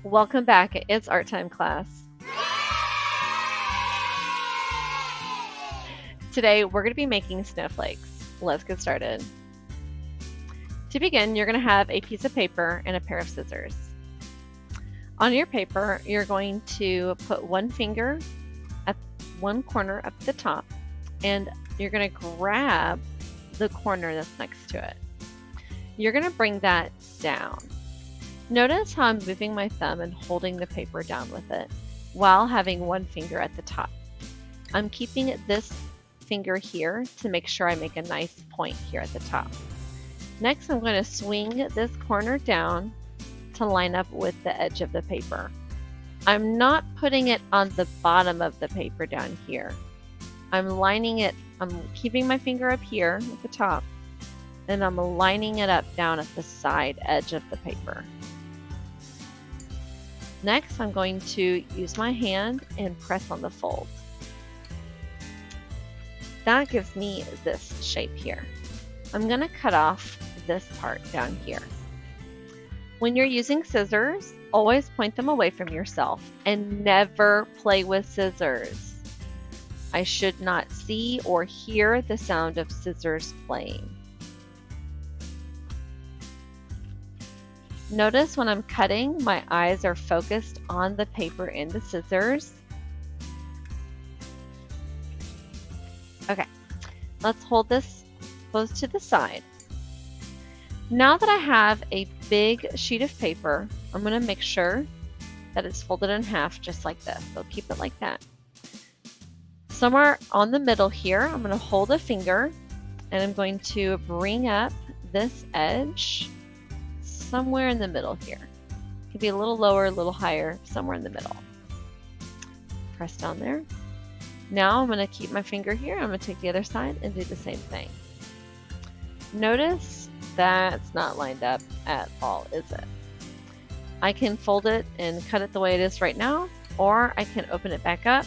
Welcome back. It's art time class. Today we're going to be making snowflakes. Let's get started. To begin, you're going to have a piece of paper and a pair of scissors. On your paper, you're going to put one finger at one corner up at the top, and you're going to grab the corner that's next to it. You're going to bring that down. Notice how I'm moving my thumb and holding the paper down with it while having one finger at the top. I'm keeping this finger here to make sure I make a nice point here at the top. Next, I'm going to swing this corner down to line up with the edge of the paper. I'm not putting it on the bottom of the paper down here. I'm keeping my finger up here at the top, and I'm lining it up down at the side edge of the paper. Next, I'm going to use my hand and press on the fold. That gives me this shape here. I'm going to cut off this part down here. When you're using scissors, always point them away from yourself and never play with scissors. I should not see or hear the sound of scissors playing. Notice when I'm cutting, my eyes are focused on the paper and the scissors. Okay, let's hold this close to the side. Now that I have a big sheet of paper, I'm going to make sure that it's folded in half just like this. So keep it like that. Somewhere on the middle here, I'm going to hold a finger and I'm going to bring up this edge somewhere in the middle here. It could be a little lower, a little higher, somewhere in the middle. Press down there. Now I'm going to keep my finger here. I'm going to take the other side and do the same thing. Notice that's not lined up at all, is it? I can fold it and cut it the way it is right now, or I can open it back up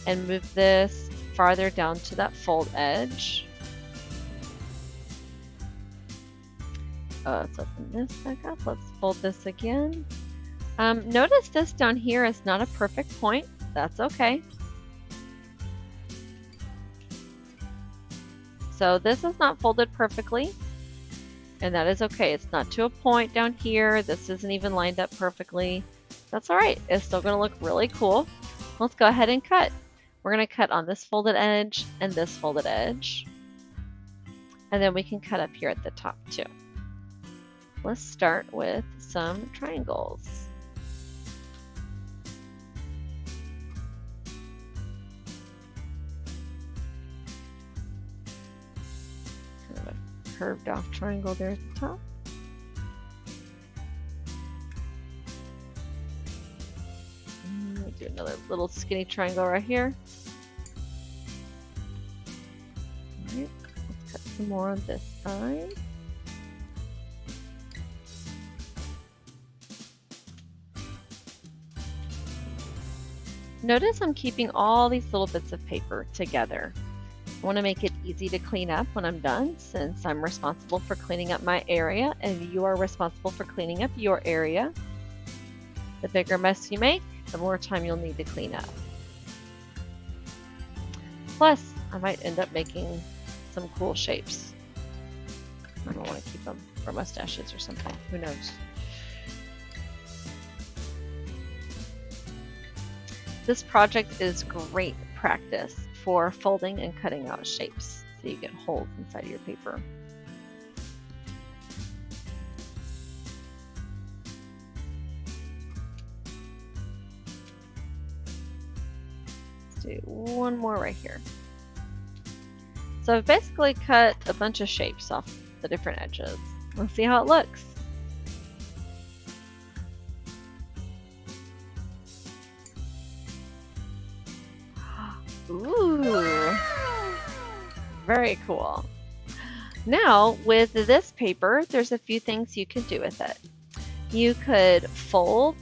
and move this farther down to that fold edge. Let's open this back up. Let's fold this again. Notice this down here is not a perfect point. That's okay. So this is not folded perfectly, and that is okay. It's not to a point down here. This isn't even lined up perfectly. That's all right. It's still going to look really cool. Let's go ahead and cut. We're going to cut on this folded edge and this folded edge. And then we can cut up here at the top too. Let's start with some triangles. Kind of a curved off triangle there at the top. We'll do another little skinny triangle right here. All right, let's cut some more on this side. Notice I'm keeping all these little bits of paper together. I want to make it easy to clean up when I'm done, since I'm responsible for cleaning up my area and you are responsible for cleaning up your area. The bigger mess you make, the more time you'll need to clean up. Plus, I might end up making some cool shapes. I don't want to keep them for mustaches or something. Who knows? This project is great practice for folding and cutting out shapes so you get holes inside of your paper. Let's do one more right here. So I've basically cut a bunch of shapes off the different edges. Let's see how it looks. Ooh, very cool. Now, with this paper, there's a few things you can do with it. You could fold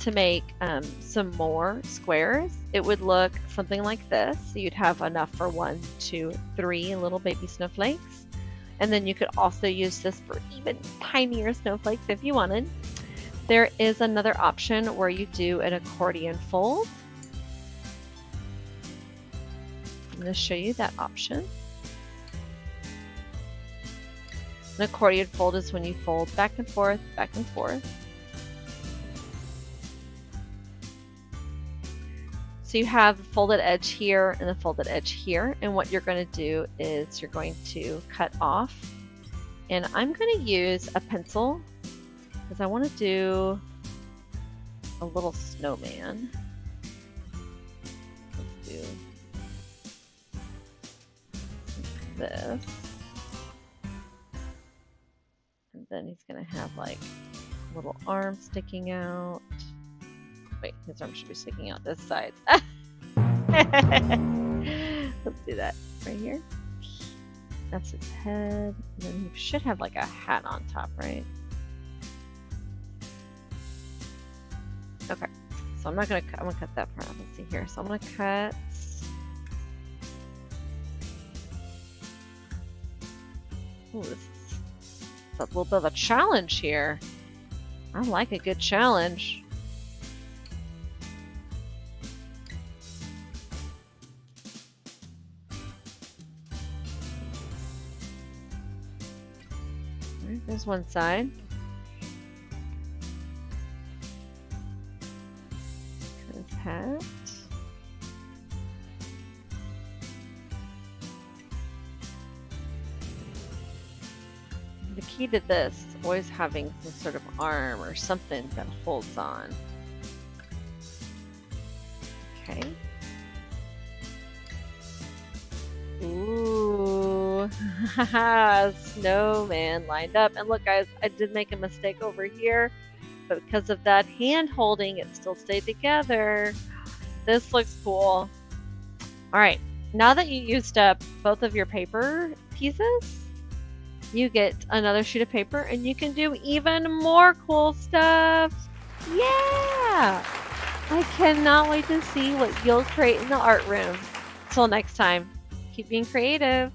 to make some more squares. It would look something like this. So you'd have enough for 1, 2, 3 little baby snowflakes. And then you could also use this for even tinier snowflakes if you wanted. There is another option where you do an accordion fold. I'm going to show you that option. An accordion fold is when you fold back and forth, back and forth. So you have the folded edge here and the folded edge here, and what you're going to do is you're going to cut off, and I'm going to use a pencil because I want to do a little snowman. Let's do this, and then he's going to have like a little arm sticking out. Wait, his arm should be sticking out this side. Let's do that right here. That's his head. And then he should have like a hat on top, right? Okay. So I'm not gonna cut. I'm gonna cut that part out. Let's see here. So I'm gonna cut. Oh, that's a little bit of a challenge here. I like a good challenge. There's one side. Cut his hat. The key to this is always having some sort of arm or something that holds on. Okay. Ooh, snowman lined up. And look, guys, I did make a mistake over here, but because of that hand holding, it still stayed together. This looks cool. All right, now that you used up both of your paper pieces, you get another sheet of paper and you can do even more cool stuff. Yeah! I cannot wait to see what you'll create in the art room. Till next time. Keep being creative.